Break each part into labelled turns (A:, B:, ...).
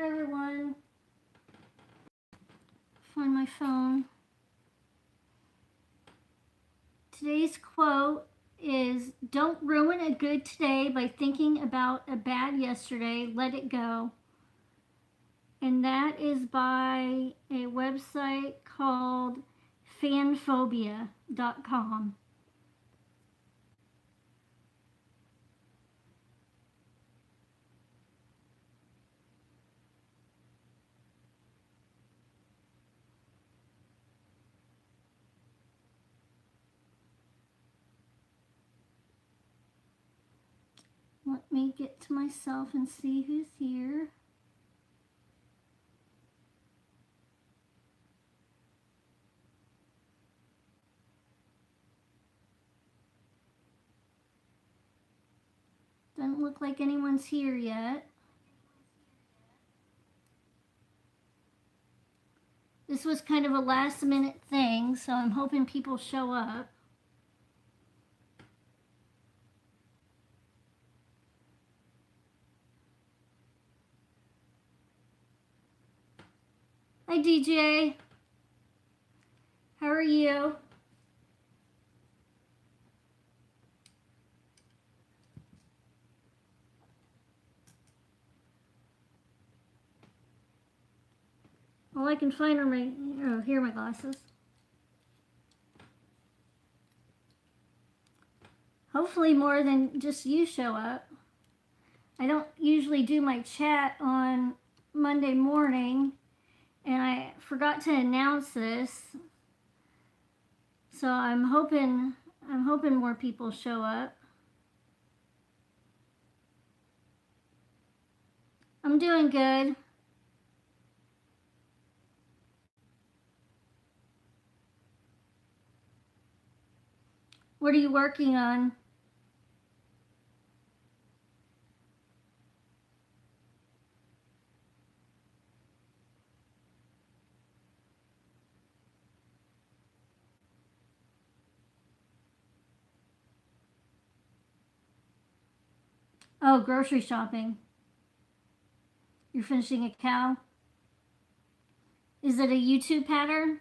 A: Hi everyone. Find my phone. Today's quote is, "Don't ruin a good today by thinking about a bad yesterday. Let it go." And that is by a website called fanphobia.com. Let me get to myself and see who's here. Doesn't look like anyone's here yet. This was kind of a last minute thing, so I'm hoping people show up. Hi DJ. How are you? All I can find are my, oh, here are my glasses. Hopefully more than just you show up. I don't usually do my chat on Monday morning, and I forgot to announce this. So I'm hoping more people show up. I'm doing good. What are you working on? Oh, grocery shopping. You're finishing a cow? Is it a YouTube pattern?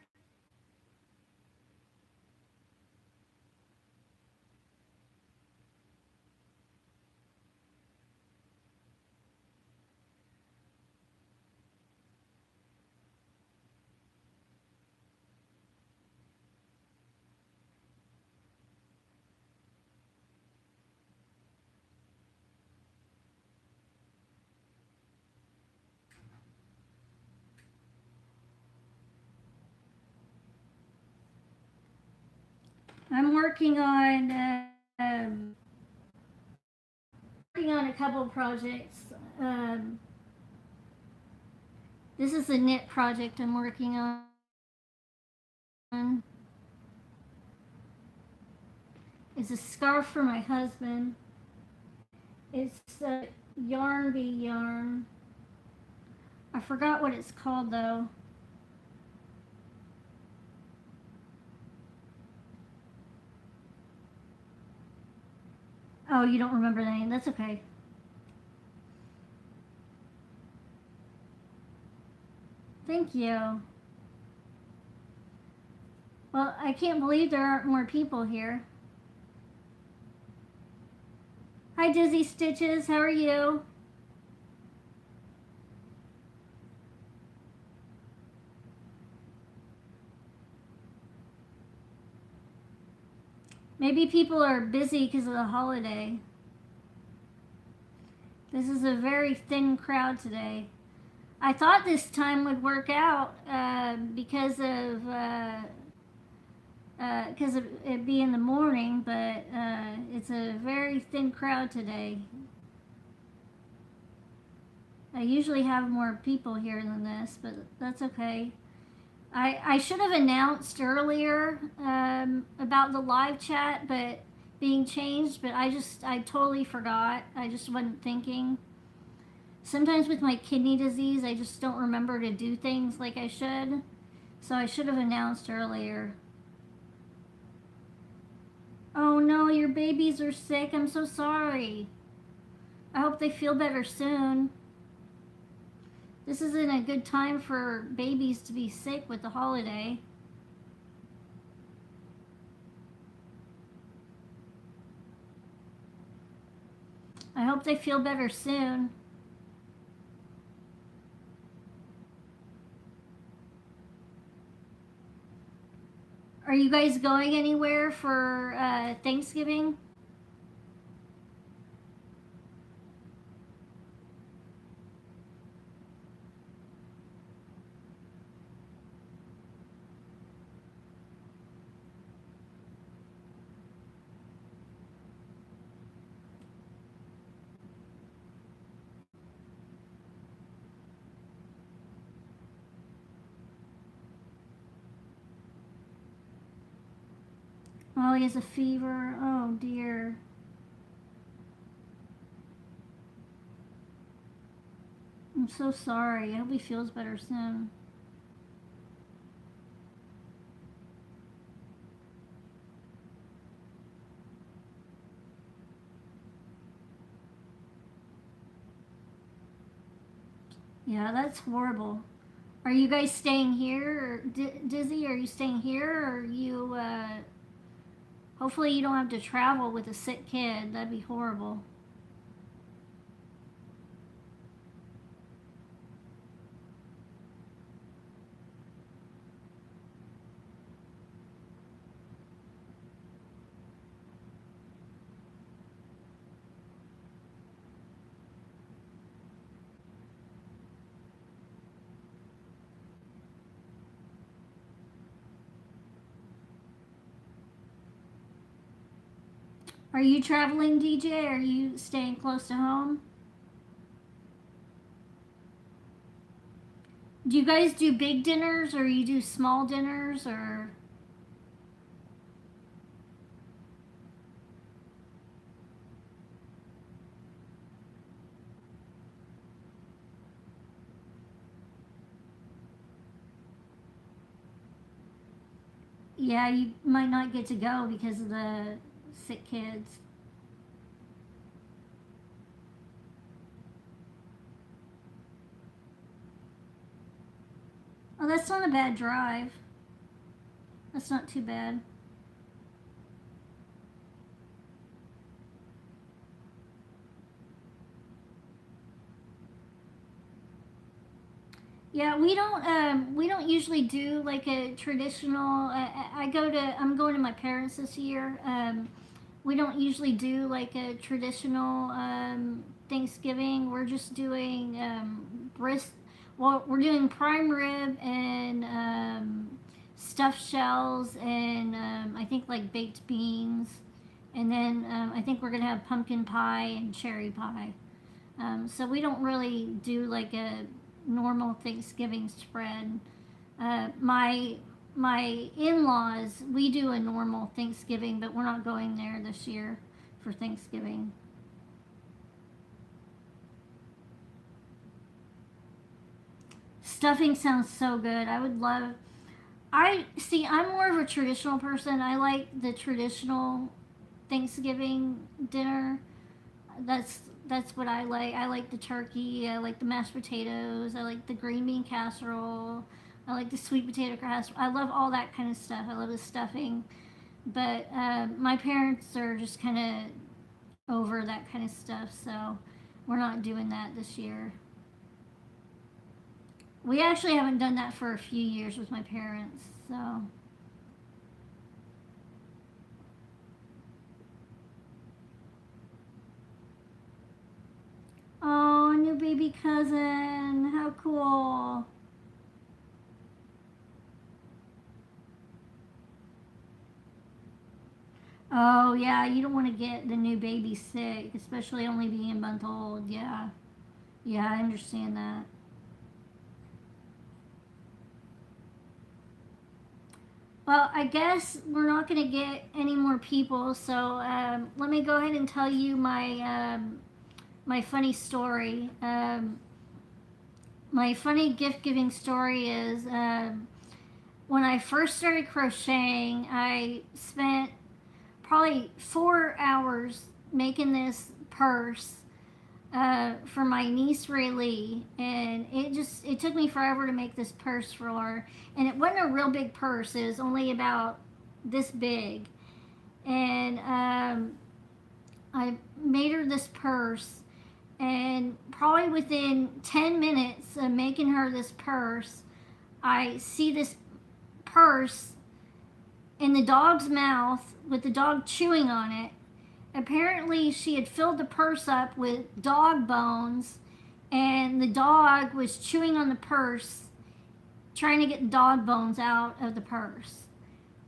A: I'm working on a couple of projects. This is a knit project I'm working on. It's a scarf for my husband. It's Yarn Bee yarn. I forgot what it's called though. Oh, you don't remember the name? That's okay. Thank you. Well, I can't believe there aren't more people here. Hi, Dizzy Stitches. How are you? Maybe people are busy because of the holiday. This is a very thin crowd today. I thought this time would work out because of it being the morning, but it's a very thin crowd today. I usually have more people here than this, but that's okay. I should have announced earlier about the live chat, but being changed, but I totally forgot. I just wasn't thinking. Sometimes with my kidney disease, I just don't remember to do things like I should. So I should have announced earlier. Oh no, your babies are sick. I'm so sorry. I hope they feel better soon. This isn't a good time for babies to be sick with the holiday. I hope they feel better soon. Are you guys going anywhere for Thanksgiving? Oh, he has a fever. Oh, dear. I'm so sorry. I hope he feels better soon. Yeah, that's horrible. Are you guys staying here? Or Dizzy, are you staying here? Or are you, hopefully you don't have to travel with a sick kid. That'd be horrible. Are you traveling, DJ? Or are you staying close to home? Do you guys do big dinners or you do small dinners or yeah, you might not get to go because of the sick kids. Oh, that's not a bad drive. That's not too bad. Yeah, we don't usually do like a traditional. I'm going to my parents this year. We don't usually do like a traditional Thanksgiving. We're just doing Well, we're doing prime rib and stuffed shells and I think like baked beans, and then I think we're gonna have pumpkin pie and cherry pie. So we don't really do like a normal Thanksgiving spread. My in-laws, we do a normal Thanksgiving, but we're not going there this year for Thanksgiving. Stuffing sounds so good. I would love. I see. I'm more of a traditional person. I like the traditional Thanksgiving dinner. That's that's what I like. I like the turkey. I like the mashed potatoes. I like the green bean casserole. I like the sweet potato casserole. I love all that kind of stuff. I love the stuffing. But my parents are just kind of over that kind of stuff, so we're not doing that this year. We actually haven't done that for a few years with my parents, so. Oh, new baby cousin. How cool. Oh, yeah, you don't want to get the new baby sick, especially only being a month old. Yeah. Yeah, I understand that. Well, I guess we're not going to get any more people, so let me go ahead and tell you my funny story. My funny gift giving story is when I first started crocheting, I spent probably 4 hours making this purse. for my niece Rayleigh, and it took me forever to make this purse for her, and it wasn't a real big purse. It was only about this big, and I made her this purse, and probably within 10 minutes of making her this purse, I see this purse in the dog's mouth with the dog chewing on it. Apparently, she had filled the purse up with dog bones, and the dog was chewing on the purse, trying to get the dog bones out of the purse.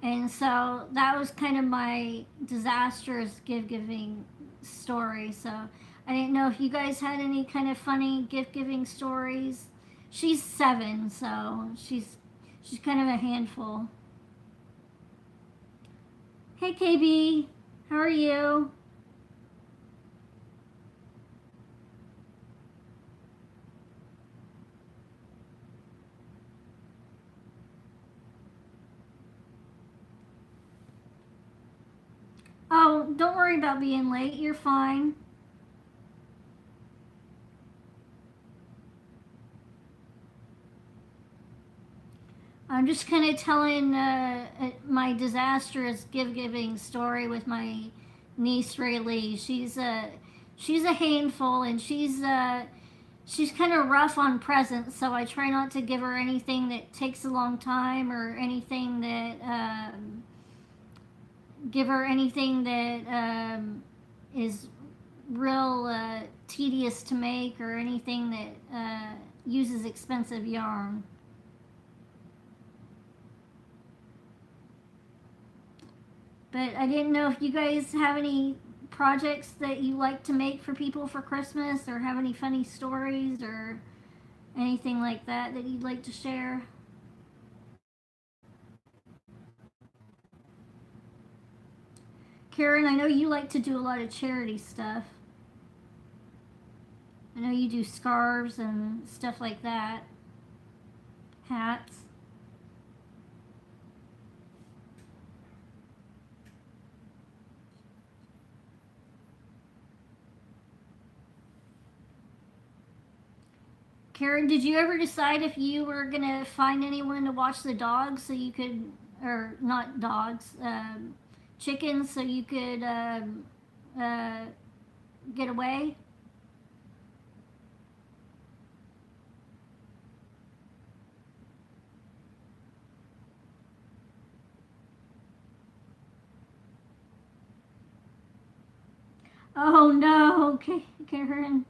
A: And so that was kind of my disastrous gift giving story. So I didn't know if you guys had any kind of funny gift giving stories. She's 7, so she's kind of a handful. Hey KB, how are you? Oh, don't worry about being late. You're fine. I'm just kind of telling my disastrous gift giving story with my niece Rayleigh. She's a handful, and she's kind of rough on presents. So I try not to give her anything that takes a long time, or anything that give her anything that is real tedious to make, or anything that uses expensive yarn. But I didn't know if you guys have any projects that you like to make for people for Christmas, or have any funny stories or anything like that that you'd like to share. Karen, I know you like to do a lot of charity stuff. I know you do scarves and stuff like that, hats. Karen, did you ever decide if you were gonna find anyone to watch the dogs so you could, or not dogs, chickens, so you could uh, get away? Oh no, Karen.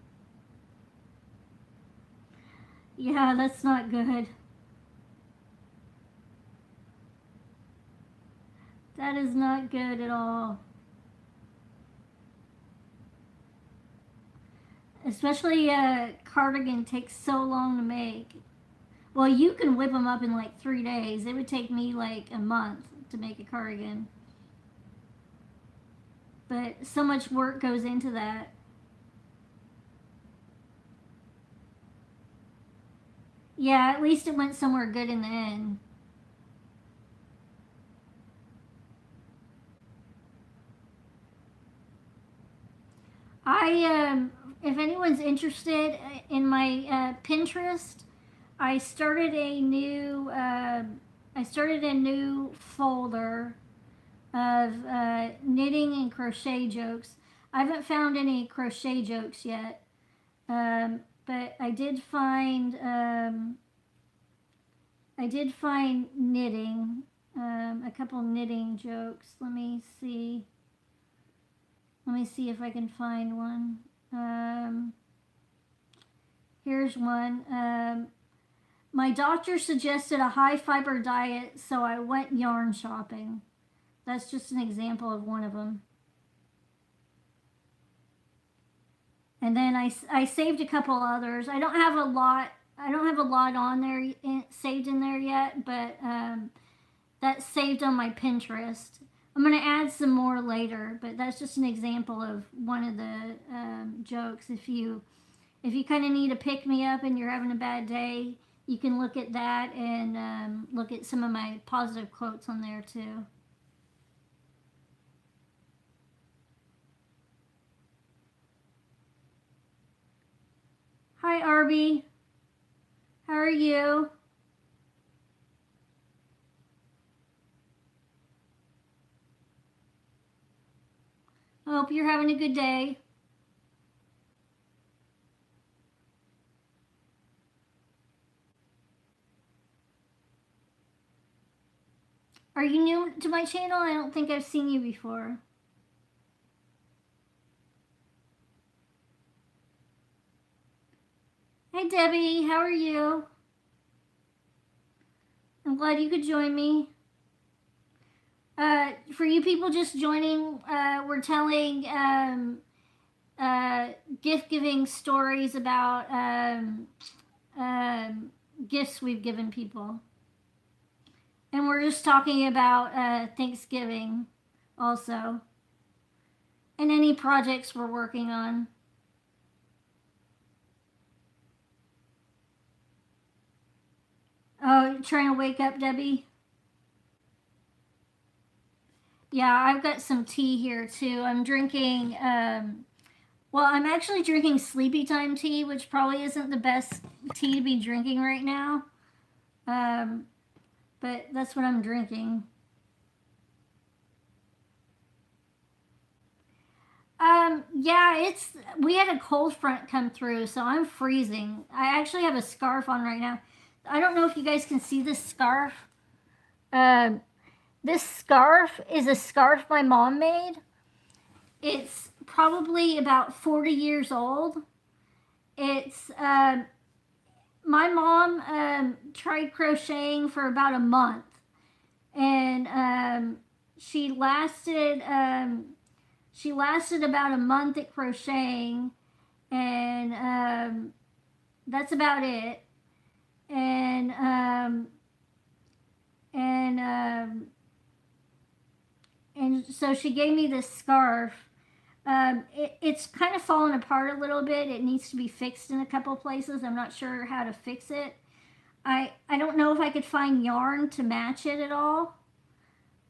A: Yeah, that's not good. That is not good at all. Especially a cardigan takes so long to make. Well, you can whip them up in like 3 days. It would take me like a month to make a cardigan. But so much work goes into that. Yeah, at least it went somewhere good in the end. If anyone's interested in my Pinterest, I started a new, folder of knitting and crochet jokes. I haven't found any crochet jokes yet, but I did find knitting, a couple knitting jokes. Let me see if I can find one. Here's one. My doctor suggested a high fiber diet, so I went yarn shopping. That's just an example of one of them. And then I saved a couple others. I don't have a lot. I don't have a lot on there saved in there yet, but that's saved on my Pinterest. I'm gonna add some more later, but that's just an example of one of the jokes. If you kind of need a pick me up and you're having a bad day, you can look at that, and look at some of my positive quotes on there too. Hi, Arby. How are you? I hope you're having a good day. Are you new to my channel? I don't think I've seen you before. Hey, Debbie. How are you? I'm glad you could join me. For you people just joining, we're telling gift giving stories about gifts we've given people. And we're just talking about Thanksgiving also. And any projects we're working on. Oh, you're trying to wake up, Debbie? Yeah, I've got some tea here too. I'm drinking, well, I'm actually drinking sleepy time tea, which probably isn't the best tea to be drinking right now. But that's what I'm drinking. Yeah, we had a cold front come through, so I'm freezing. I actually have a scarf on right now. I don't know if you guys can see this scarf. This scarf is a scarf my mom made. It's probably about 40 years old. It's my mom tried crocheting for about a month, and she lasted about a month at crocheting, and that's about it. And and um, and so she gave me this scarf. It's kind of fallen apart a little bit. It needs to be fixed in a couple places. I'm not sure how to fix it. I don't know if I could find yarn to match it at all.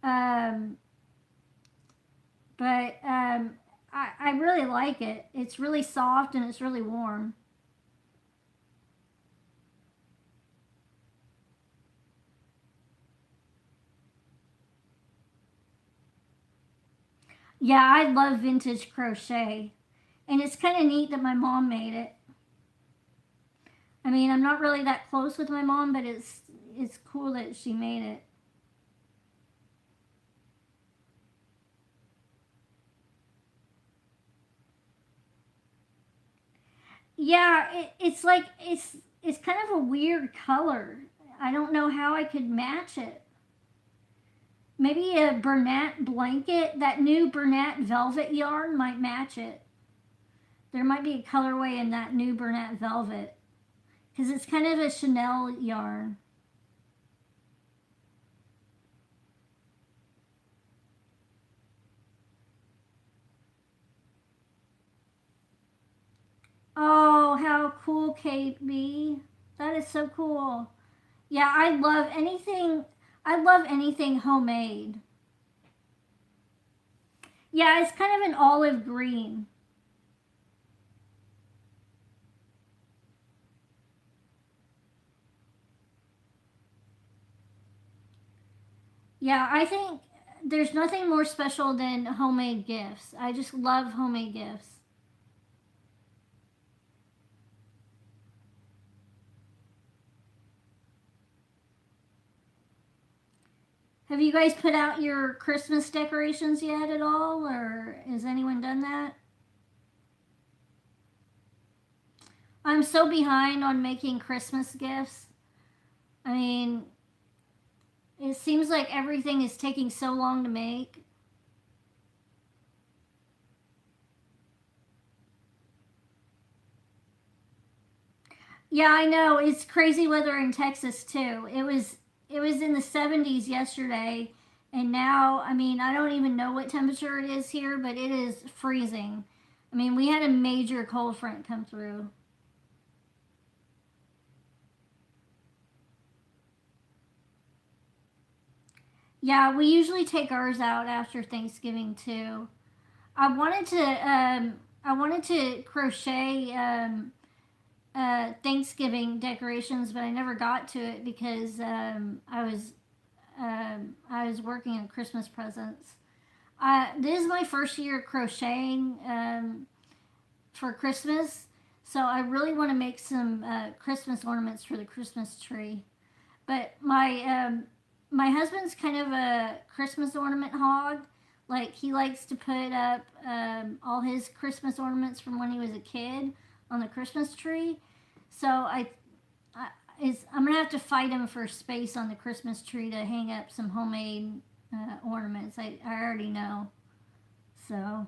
A: Um, but I really like it. It's really soft and it's really warm. Yeah, I love vintage crochet. And it's kind of neat that my mom made it. I mean, I'm not really that close with my mom, but it's cool that she made it. Yeah, it's like it's kind of a weird color. I don't know how I could match it. Maybe a Bernat blanket, that new Bernat velvet yarn might match it. There might be a colorway in that new Bernat velvet because it's kind of a Chanel yarn. Oh, how cool, Kate B. That is so cool. Yeah, I love anything. I love anything homemade. Yeah, it's kind of an olive green. Yeah, I think there's nothing more special than homemade gifts. I just love homemade gifts. Have you guys put out your Christmas decorations yet at all, or has anyone done that? I'm so behind on making Christmas gifts. I mean, it seems like everything is taking so long to make. Yeah, I know. It's crazy weather in Texas too. It was in the 70s yesterday, and now, I mean, I don't even know what temperature it is here, but it is freezing. I mean, we had a major cold front come through. Yeah, we usually take ours out after Thanksgiving too. I wanted to crochet Thanksgiving decorations, but I never got to it because I was working on Christmas presents. This is my first year crocheting for Christmas, so I really want to make some Christmas ornaments for the Christmas tree. But my husband's kind of a Christmas ornament hog. Like he likes to put up all his Christmas ornaments from when he was a kid on the Christmas tree. So I I'm gonna have to fight him for space on the Christmas tree to hang up some homemade ornaments. I already know. So,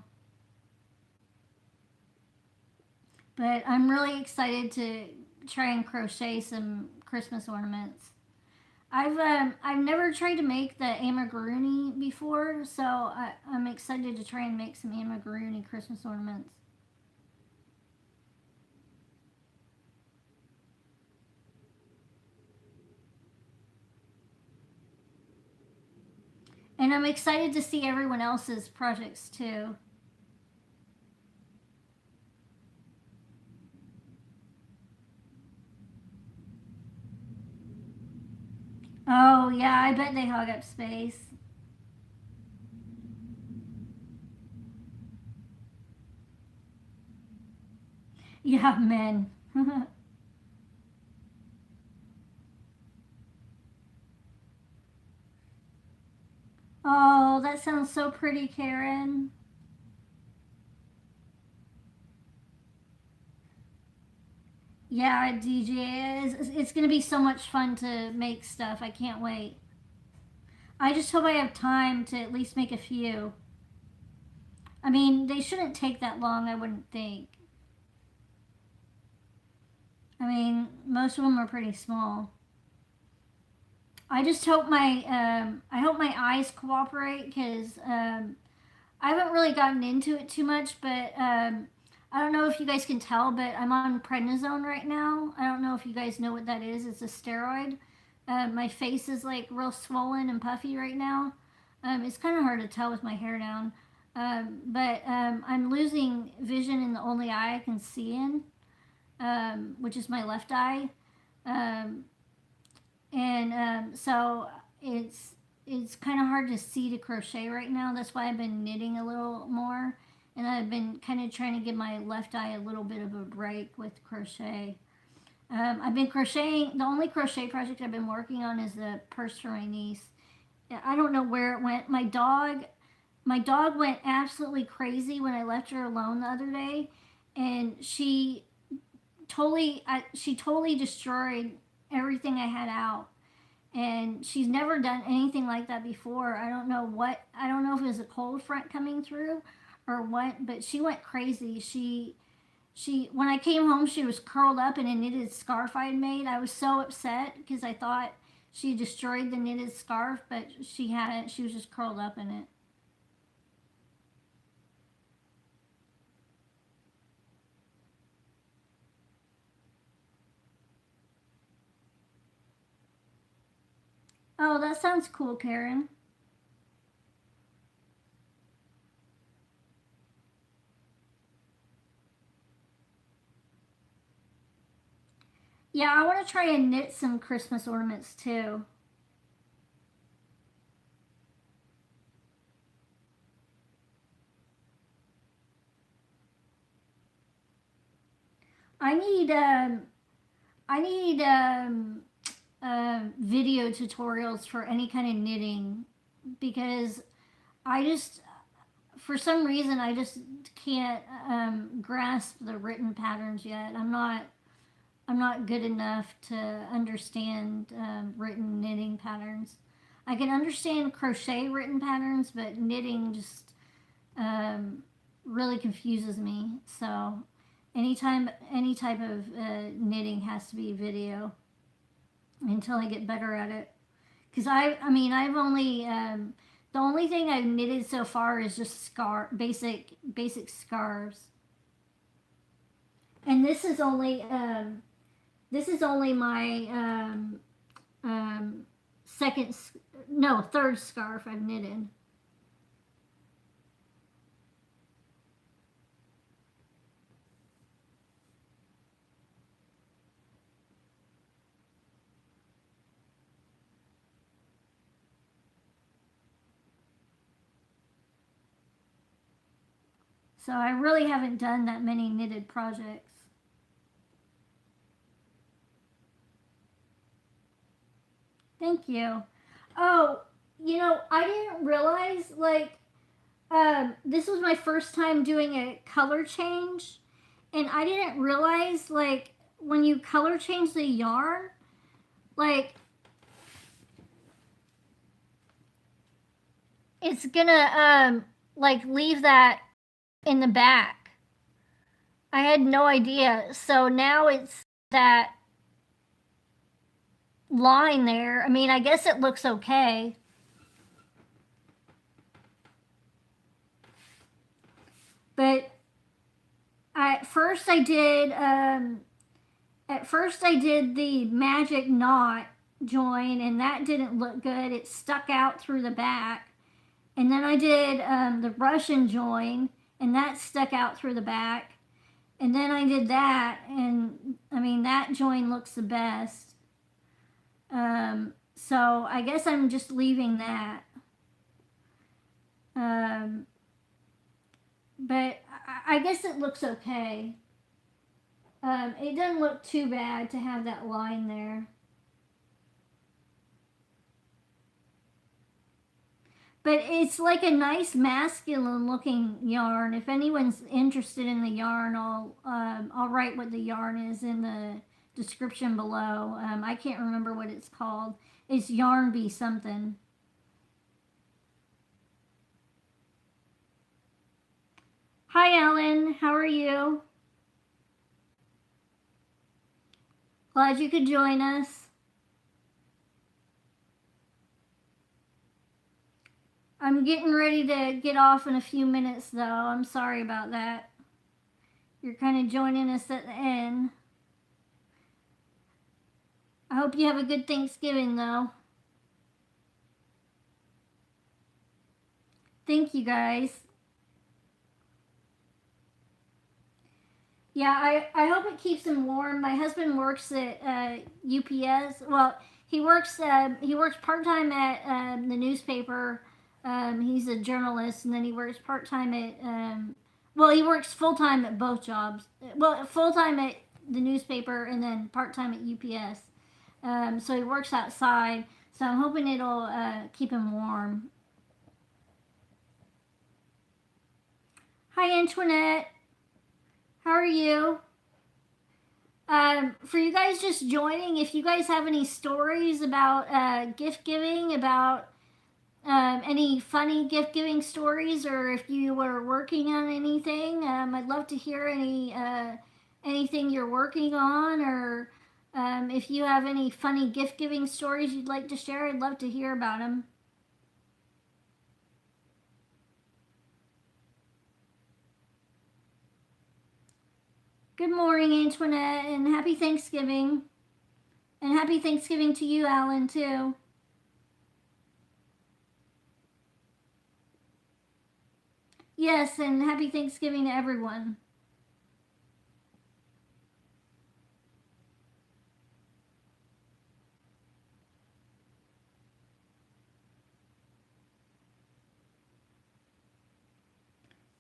A: but I'm really excited to try and crochet some Christmas ornaments. I've never tried to make the amigurumi before, so I'm excited to try and make some amigurumi Christmas ornaments. And I'm excited to see everyone else's projects too. Oh yeah, I bet they hog up space. Yeah, men. Oh, that sounds so pretty, Karen. Yeah, DJ is. It's gonna be so much fun to make stuff. I can't wait. I just hope I have time to at least make a few. I mean, they shouldn't take that long, I wouldn't think. I mean, most of them are pretty small. I just hope I hope my eyes cooperate because I haven't really gotten into it too much, but I don't know if you guys can tell, but I'm on prednisone right now. I don't know if you guys know what that is. It's a steroid. My face is like real swollen and puffy right now. It's kind of hard to tell with my hair down. But I'm losing vision in the only eye I can see in, which is my left eye. Um, and so it's kind of hard to see to crochet right now. That's why I've been knitting a little more, and I've been kind of trying to give my left eye a little bit of a break with crochet. I've been crocheting. The only crochet project I've been working on is the purse for my niece. I don't know where it went. My dog went absolutely crazy when I left her alone the other day, and she totally destroyed everything I had out, and she's never done anything like that before. I don't know if it was a cold front coming through or what, but she went crazy. She when I came home, she was curled up in a knitted scarf I had made. I was so upset because I thought she destroyed the knitted scarf, but she hadn't. She was just curled up in it. Oh, that sounds cool, Karen. Yeah, I want to try and knit some Christmas ornaments too. I need I need video tutorials for any kind of knitting because I just for some reason I just can't grasp the written patterns yet. I'm not good enough to understand written knitting patterns. I can understand crochet written patterns, but knitting just um, really confuses me. So anytime any type of knitting has to be video until I get better at it. Because I mean I've only the only thing I've knitted so far is just basic scarves, and this is only my second no third scarf I've knitted. So I really haven't done that many knitted projects. Thank you. Oh, I didn't realize, like, this was my first time doing a color change, and I didn't realize, like, when you color change the yarn, like, it's gonna, like, leave that in the back. I had no idea. So now it's that line there. I mean, I guess it looks okay. But at first I did the magic knot join, and that didn't look good. It stuck out through the back. And then I did the Russian join, and that stuck out through the back. And then I did that, and I mean, that join looks the best. So I guess I'm just leaving that. But I guess it looks okay. It doesn't look too bad to have that line there. But it's like a nice masculine looking yarn. If anyone's interested in the yarn, I'll write what the yarn is in the description below. I can't remember what it's called. It's Yarn Bee something. Hi, Ellen. How are you? Glad you could join us. I'm getting ready to get off in a few minutes, though. I'm sorry about that. You're kind of joining us at the end. I hope you have a good Thanksgiving, though. Thank you, guys. Yeah, I hope it keeps him warm. My husband works at UPS. Well, he works part time at the newspaper. He's a journalist, and then he works part time at well, he works full time at both jobs. Well, full time at the newspaper, and then part time at UPS. So he works outside. So I'm hoping it'll keep him warm. Hi, Antoinette. How are you? For you guys just joining, if you guys have any stories about gift giving, about any funny gift giving stories, or if you were working on anything, I'd love to hear anything you're working on, or if you have any funny gift giving stories you'd like to share, I'd love to hear about them. Good morning, Antoinette, and happy Thanksgiving. And happy Thanksgiving to you, Alan, too. Yes, and happy Thanksgiving to everyone.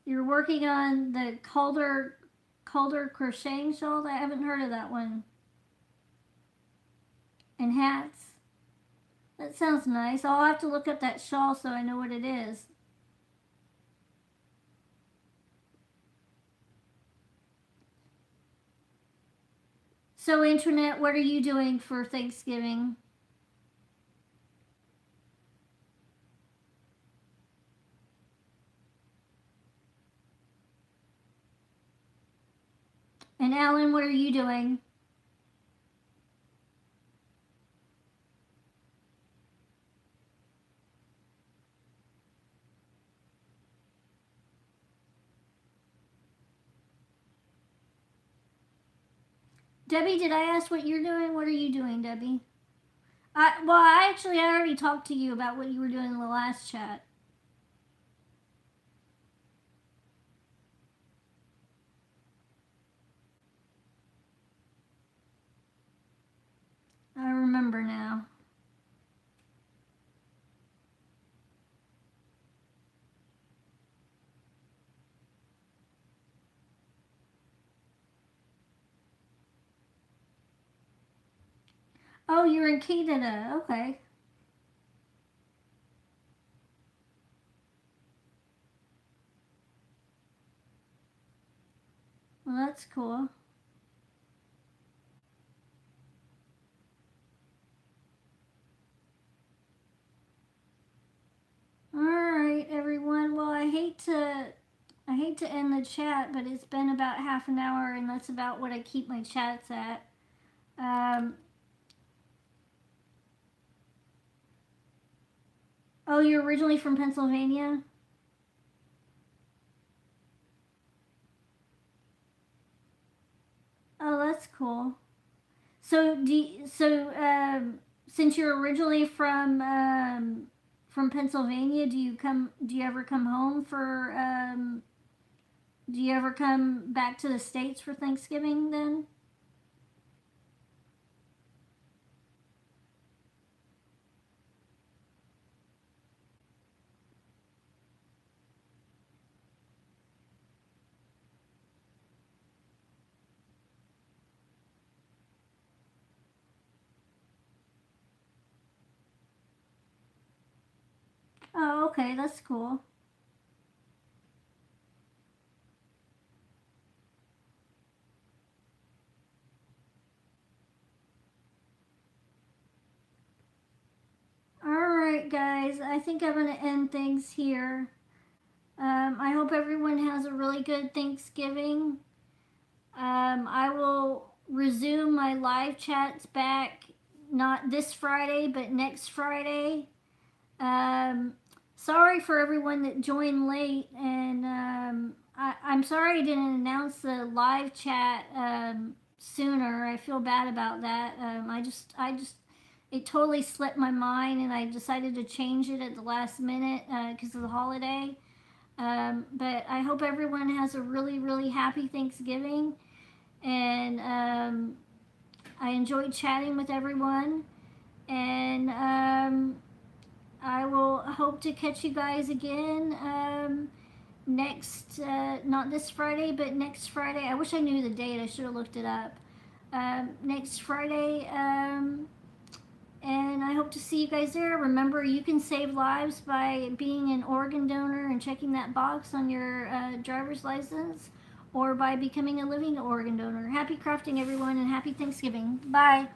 A: You're working on the Calder crocheting shawl? I haven't heard of that one. And hats? That sounds nice. I'll have to look up that shawl so I know what it is. So, Internet, what are you doing for Thanksgiving? And Alan, what are you doing? Debbie, did I ask what you're doing? What are you doing, Debbie? I already talked to you about what you were doing in the last chat. I remember now. Oh, you're in Canada. Okay. Well, that's cool. All right, everyone. Well, I hate to end the chat, but it's been about half an hour, and that's about what I keep my chats at. Um, oh, you're originally from Pennsylvania? Oh, that's cool. So, since you're originally from Pennsylvania, do you ever come home for do you ever come back to the States for Thanksgiving then? Oh, okay, that's cool. All right, guys, I think I'm going to end things here. I hope everyone has a really good Thanksgiving. I will resume my live chats back not this Friday, but next Friday. Um, Sorry for everyone that joined late, and I'm sorry I didn't announce the live chat sooner. I feel bad about that. It totally slipped my mind, and I decided to change it at the last minute because of the holiday. But I hope everyone has a really, really happy Thanksgiving, and I enjoyed chatting with everyone, and I will hope to catch you guys again next, not this Friday, but next Friday. I wish I knew the date. I should have looked it up. Next Friday, and I hope to see you guys there. Remember, you can save lives by being an organ donor and checking that box on your driver's license, or by becoming a living organ donor. Happy crafting, everyone, and happy Thanksgiving. Bye.